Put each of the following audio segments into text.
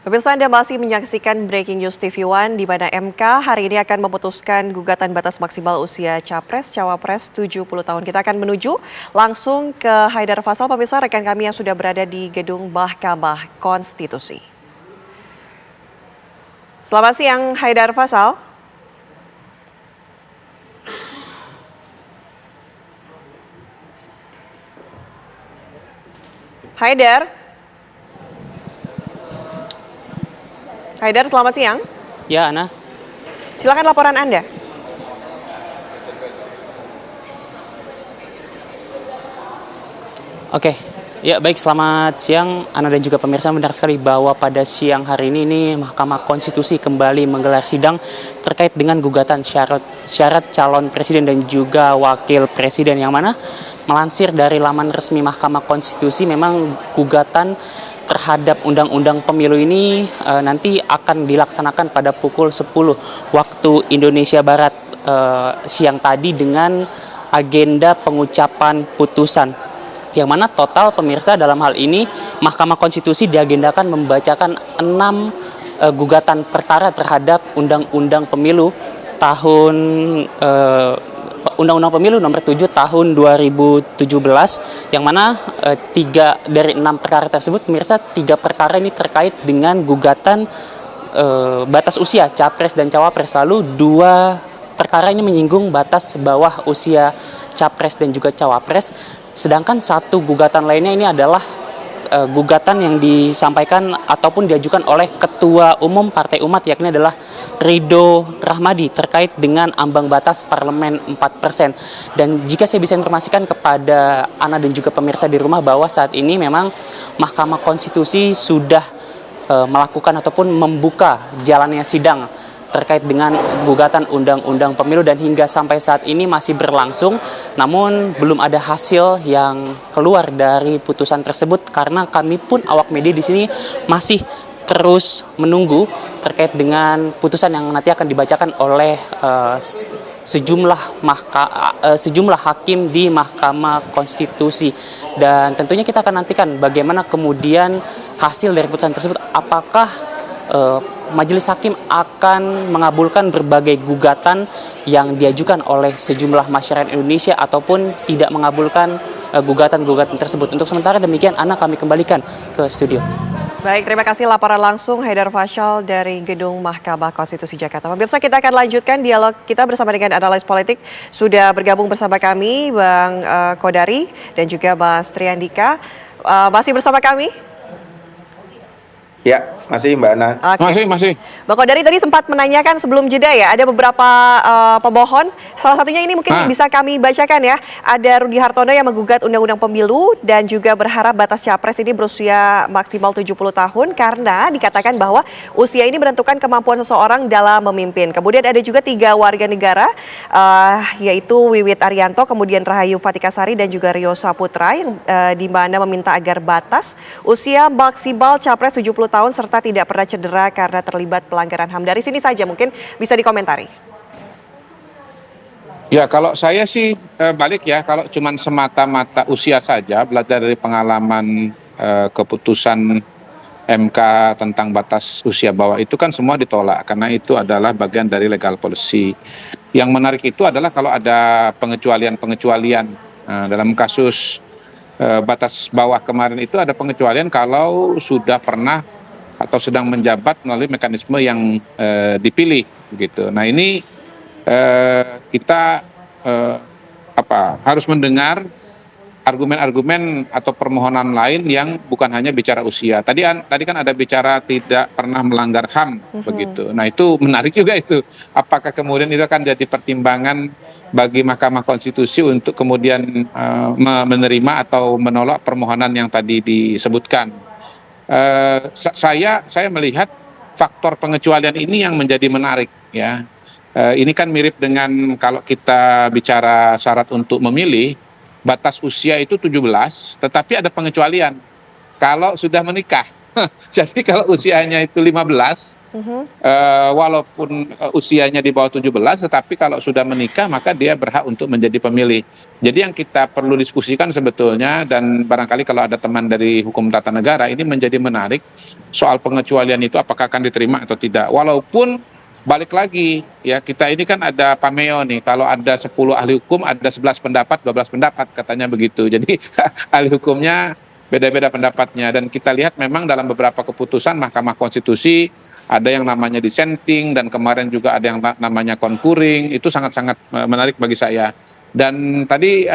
Pemirsa, Anda masih menyaksikan Breaking News TV One, di mana MK hari ini akan memutuskan gugatan batas maksimal usia Capres-Cawapres 70 tahun. Kita akan menuju langsung ke Haidar Faisal, pemirsa, rekan kami yang sudah berada di gedung Mahkamah Konstitusi. Selamat siang, Haidar Faisal. Haidar, selamat siang. Ya, Ana. Silakan laporan Anda. Oke. Ya, baik, selamat siang Ana dan juga pemirsa. Benar sekali bahwa pada siang hari ini Mahkamah Konstitusi kembali menggelar sidang terkait dengan gugatan syarat calon presiden dan juga wakil presiden, yang mana melansir dari laman resmi Mahkamah Konstitusi, memang gugatan terhadap undang-undang pemilu ini nanti akan dilaksanakan pada pukul 10 waktu Indonesia Barat siang tadi dengan agenda pengucapan putusan. Yang mana total, pemirsa, dalam hal ini Mahkamah Konstitusi diagendakan membacakan 6 gugatan perkara terhadap Undang-Undang Pemilu Undang-Undang Pemilu nomor 7 tahun 2017, yang mana 3 dari 6 perkara tersebut, pemirsa, 3 perkara ini terkait dengan gugatan batas usia Capres dan Cawapres. Lalu 2 perkara ini menyinggung batas bawah usia Capres dan juga Cawapres. Sedangkan 1 gugatan lainnya ini adalah gugatan yang disampaikan ataupun diajukan oleh Ketua Umum Partai Umat, yakni adalah Ridho Rahmadi, terkait dengan ambang batas parlemen 4%. Dan jika saya bisa informasikan kepada Ana dan juga pemirsa di rumah, bahwa saat ini memang Mahkamah Konstitusi sudah melakukan ataupun membuka jalannya sidang terkait dengan gugatan undang-undang pemilu, dan hingga sampai saat ini masih berlangsung. Namun belum ada hasil yang keluar dari putusan tersebut, karena kami pun awak media di sini masih terus menunggu terkait dengan putusan yang nanti akan dibacakan oleh sejumlah hakim di Mahkamah Konstitusi. Dan tentunya kita akan nantikan bagaimana kemudian hasil dari putusan tersebut. Apakah Majelis Hakim akan mengabulkan berbagai gugatan yang diajukan oleh sejumlah masyarakat Indonesia, ataupun tidak mengabulkan gugatan-gugatan tersebut. Untuk sementara demikian, Ana, kami kembalikan ke studio. Baik, terima kasih laporan langsung Haidar Faisal dari Gedung Mahkamah Konstitusi Jakarta. Pemirsa, kita akan lanjutkan dialog kita bersama dengan analis politik. Sudah bergabung bersama kami Bang Kodari dan juga Mas Triandika. Masih bersama kami? Ya, masih Mbak Ana. Okay. Masih. Bang Kodari tadi sempat menanyakan sebelum jeda ya, ada beberapa pemohon. Salah satunya ini mungkin bisa kami bacakan ya. Ada Rudi Hartono yang menggugat Undang-Undang Pemilu dan juga berharap batas Capres ini berusia maksimal 70 tahun karena dikatakan bahwa usia ini menentukan kemampuan seseorang dalam memimpin. Kemudian ada juga 3 warga negara, yaitu Wiwit Arianto, kemudian Rahayu Fatikasari dan juga Rio Saputra, yang di mana meminta agar batas usia maksimal Capres 70 tahun serta tidak pernah cedera karena terlibat pelanggaran HAM. Dari sini saja mungkin bisa dikomentari. Ya, kalau saya sih balik ya, kalau cuma semata-mata usia saja, belajar dari pengalaman keputusan MK tentang batas usia bawah itu kan semua ditolak, karena itu adalah bagian dari legal policy. Yang menarik itu adalah kalau ada pengecualian. Dalam kasus batas bawah kemarin itu ada pengecualian kalau sudah pernah atau sedang menjabat melalui mekanisme yang dipilih, begitu. Nah, ini kita harus mendengar argumen-argumen atau permohonan lain yang bukan hanya bicara usia. Tadi kan ada bicara tidak pernah melanggar HAM, begitu. Nah, itu menarik juga itu. Apakah kemudian itu akan jadi pertimbangan bagi Mahkamah Konstitusi untuk kemudian menerima atau menolak permohonan yang tadi disebutkan? Saya melihat faktor pengecualian ini yang menjadi menarik ya. Ini kan mirip dengan kalau kita bicara syarat untuk memilih, batas usia itu 17, tetapi ada pengecualian kalau sudah menikah. Jadi kalau usianya itu 15, walaupun usianya di bawah 17, tetapi kalau sudah menikah maka dia berhak untuk menjadi pemilih. Jadi yang kita perlu diskusikan sebetulnya, dan barangkali kalau ada teman dari hukum tata negara, ini menjadi menarik soal pengecualian itu apakah akan diterima atau tidak. Walaupun balik lagi ya, kita ini kan ada pameo nih, kalau ada 10 ahli hukum ada 11 pendapat, 12 pendapat katanya begitu. Jadi ahli hukumnya beda-beda pendapatnya, dan kita lihat memang dalam beberapa keputusan Mahkamah Konstitusi ada yang namanya dissenting, dan kemarin juga ada yang namanya concurring. Itu sangat-sangat menarik bagi saya. Dan tadi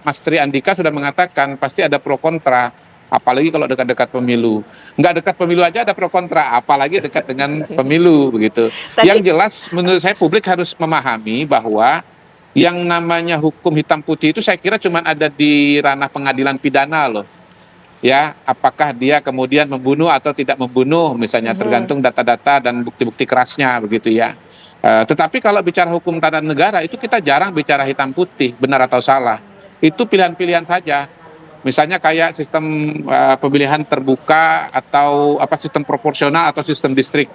Mas Tri Andika sudah mengatakan pasti ada pro kontra, apalagi kalau dekat-dekat pemilu. Nggak dekat pemilu aja ada pro kontra, apalagi dekat dengan pemilu begitu. Yang jelas menurut saya publik harus memahami bahwa yang namanya hukum hitam putih itu saya kira cuma ada di ranah pengadilan pidana loh. Ya, apakah dia kemudian membunuh atau tidak membunuh, misalnya tergantung data-data dan bukti-bukti kerasnya begitu ya. Tetapi kalau bicara hukum tata negara itu kita jarang bicara hitam putih, benar atau salah. Itu pilihan-pilihan saja. Misalnya kayak sistem pemilihan terbuka atau sistem proporsional atau sistem distrik.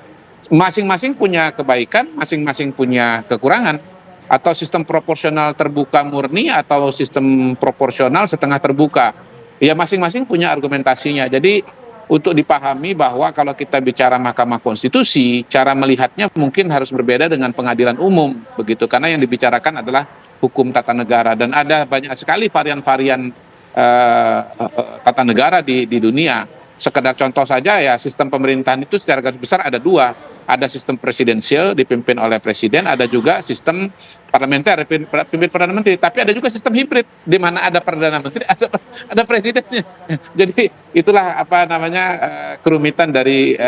Masing-masing punya kebaikan, masing-masing punya kekurangan. Atau sistem proporsional terbuka murni atau sistem proporsional setengah terbuka. Ya masing-masing punya argumentasinya. Jadi untuk dipahami bahwa kalau kita bicara Mahkamah Konstitusi, cara melihatnya mungkin harus berbeda dengan pengadilan umum begitu, karena yang dibicarakan adalah hukum tata negara, dan ada banyak sekali varian-varian tata negara di dunia. Sekedar contoh saja ya, sistem pemerintahan itu secara garis besar ada dua. Ada sistem presidensial dipimpin oleh presiden, ada juga sistem parlementer dipimpin perdana menteri, tapi ada juga sistem hibrid di mana ada perdana menteri, ada presidennya. Jadi itulah kerumitan dari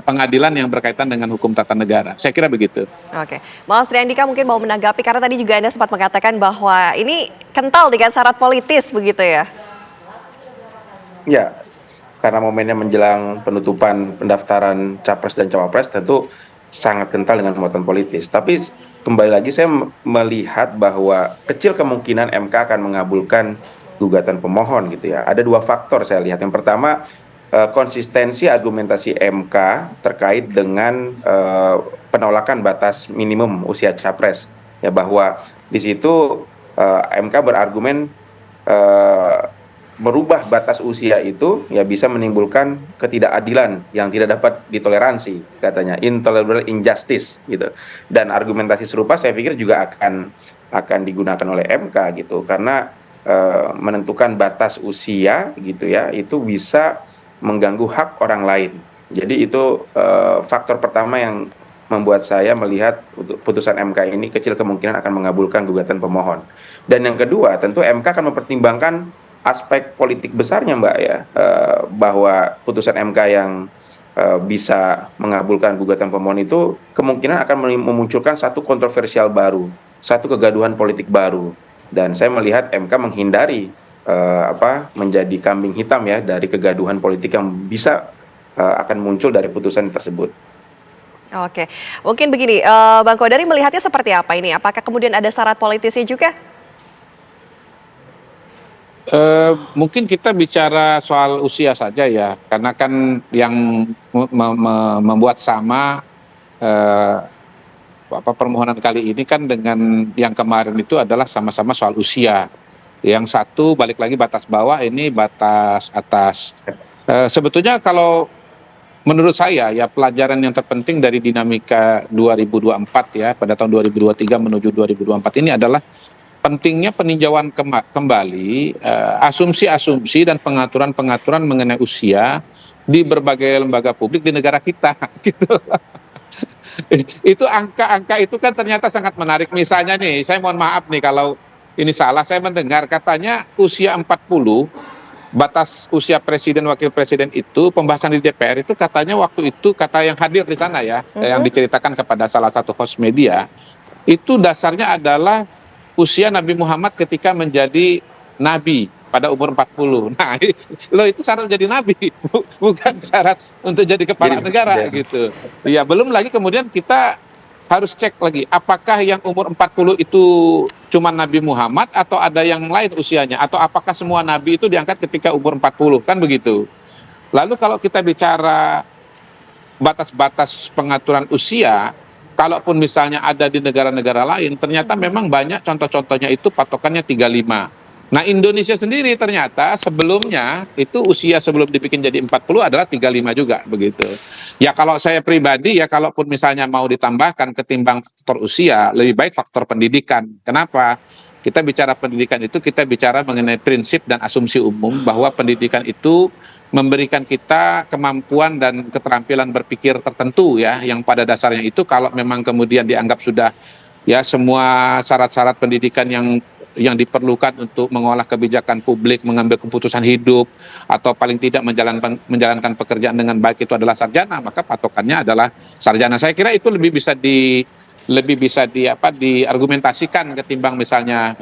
pengadilan yang berkaitan dengan hukum tata negara. Saya kira begitu. Oke, Mas Tri Andika mungkin mau menanggapi, karena tadi juga Anda sempat mengatakan bahwa ini kental dengan syarat politis begitu ya? Ya, karena momennya menjelang penutupan pendaftaran capres dan cawapres tentu sangat kental dengan muatan politis. Tapi kembali lagi saya melihat bahwa kecil kemungkinan MK akan mengabulkan gugatan pemohon gitu ya. Ada dua faktor saya lihat. Yang pertama, konsistensi argumentasi MK terkait dengan penolakan batas minimum usia capres. Ya, bahwa di situ MK berargumen merubah batas usia itu ya bisa menimbulkan ketidakadilan yang tidak dapat ditoleransi, katanya intolerable injustice gitu. Dan argumentasi serupa saya pikir juga akan digunakan oleh MK gitu, karena menentukan batas usia gitu ya itu bisa mengganggu hak orang lain. Jadi itu faktor pertama yang membuat saya melihat putusan MK ini kecil kemungkinan akan mengabulkan gugatan pemohon. Dan yang kedua, tentu MK akan mempertimbangkan aspek politik besarnya, Mbak ya, bahwa putusan MK yang bisa mengabulkan gugatan pemohon itu kemungkinan akan memunculkan satu kontroversial baru, satu kegaduhan politik baru, dan saya melihat MK menghindari menjadi kambing hitam ya dari kegaduhan politik yang bisa akan muncul dari putusan tersebut. Oke, mungkin begini, Bang Kodari melihatnya seperti apa ini? Apakah kemudian ada syarat politisnya juga? Mungkin kita bicara soal usia saja ya, karena kan yang membuat sama permohonan kali ini kan dengan yang kemarin itu adalah sama-sama soal usia. Yang satu balik lagi batas bawah, ini batas atas. Sebetulnya kalau menurut saya ya, pelajaran yang terpenting dari dinamika 2024 ya, pada tahun 2023 menuju 2024 ini adalah pentingnya peninjauan kembali asumsi-asumsi dan pengaturan-pengaturan mengenai usia di berbagai lembaga publik di negara kita gitu. Itu angka-angka itu kan ternyata sangat menarik. Misalnya nih, saya mohon maaf nih kalau ini salah, saya mendengar katanya usia 40, batas usia presiden wakil presiden itu pembahasan di DPR itu katanya waktu itu, kata yang hadir di sana ya, yang diceritakan kepada salah satu host media, itu dasarnya adalah usia Nabi Muhammad ketika menjadi nabi pada umur 40. Nah, itu syarat jadi nabi, bukan syarat untuk jadi kepala negara gitu. Ya, belum lagi kemudian kita harus cek lagi apakah yang umur 40 itu cuma Nabi Muhammad atau ada yang lain usianya, atau apakah semua nabi itu diangkat ketika umur 40, kan begitu. Lalu kalau kita bicara batas-batas pengaturan usia, kalaupun misalnya ada di negara-negara lain, ternyata memang banyak contoh-contohnya itu patokannya 35. Nah, Indonesia sendiri ternyata sebelumnya itu usia sebelum dibikin jadi 40 adalah 35 juga begitu. Ya kalau saya pribadi ya kalaupun misalnya mau ditambahkan ketimbang faktor usia, lebih baik faktor pendidikan. Kenapa? Kita bicara pendidikan itu kita bicara mengenai prinsip dan asumsi umum bahwa pendidikan itu memberikan kita kemampuan dan keterampilan berpikir tertentu ya, yang pada dasarnya itu kalau memang kemudian dianggap sudah ya semua syarat-syarat pendidikan yang diperlukan untuk mengolah kebijakan publik, mengambil keputusan hidup, atau paling tidak menjalankan pekerjaan dengan baik itu adalah sarjana, maka patokannya adalah sarjana. Saya kira itu lebih bisa diargumentasikan ketimbang misalnya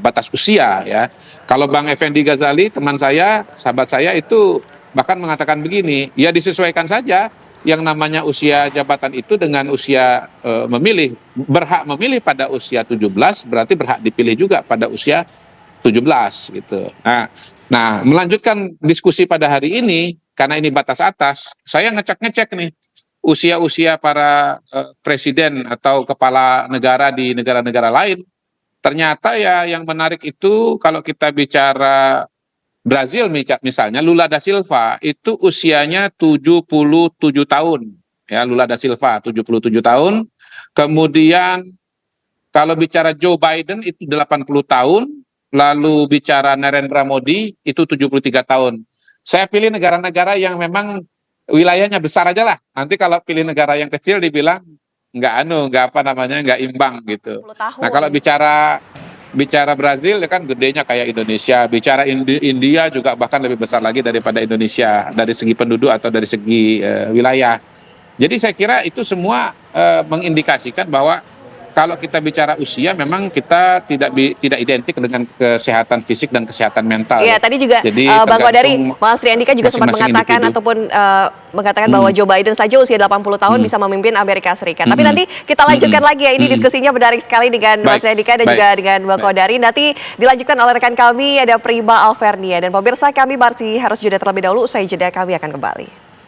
batas usia ya. Kalau Bang Effendi Ghazali, teman saya, sahabat saya itu bahkan mengatakan begini, ya disesuaikan saja yang namanya usia jabatan itu dengan usia memilih. Berhak memilih pada usia 17 berarti berhak dipilih juga pada usia 17 gitu. Nah, melanjutkan diskusi pada hari ini karena ini batas atas, saya ngecek nih usia-usia para presiden atau kepala negara di negara-negara lain. Ternyata ya yang menarik itu kalau kita bicara Brazil misalnya, Lula da Silva itu usianya 77 tahun. Ya, Lula da Silva 77 tahun. Kemudian kalau bicara Joe Biden itu 80 tahun, lalu bicara Narendra Modi itu 73 tahun. Saya pilih negara-negara yang memang wilayahnya besar aja lah. Nanti kalau pilih negara yang kecil dibilang nggak imbang gitu. 10 tahun. Nah, kalau bicara Brazil ya kan gedenya kayak Indonesia, bicara India juga bahkan lebih besar lagi daripada Indonesia dari segi penduduk atau dari segi wilayah. Jadi saya kira itu semua mengindikasikan bahwa kalau kita bicara usia memang kita tidak identik dengan kesehatan fisik dan kesehatan mental. Iya, tadi juga jadi Bang Kodari, Mas Triandika juga sempat mengatakan individu. ataupun mengatakan bahwa Joe Biden saja usia 80 tahun bisa memimpin Amerika Serikat. Tapi nanti kita lanjutkan lagi ya, ini diskusinya menarik sekali dengan Mas Triandika dan juga dengan Bang Kodari. Nanti dilanjutkan oleh rekan kami ada Prima Alvernia, dan pemirsa kami masih harus jeda terlebih dahulu, usai jeda kami akan kembali.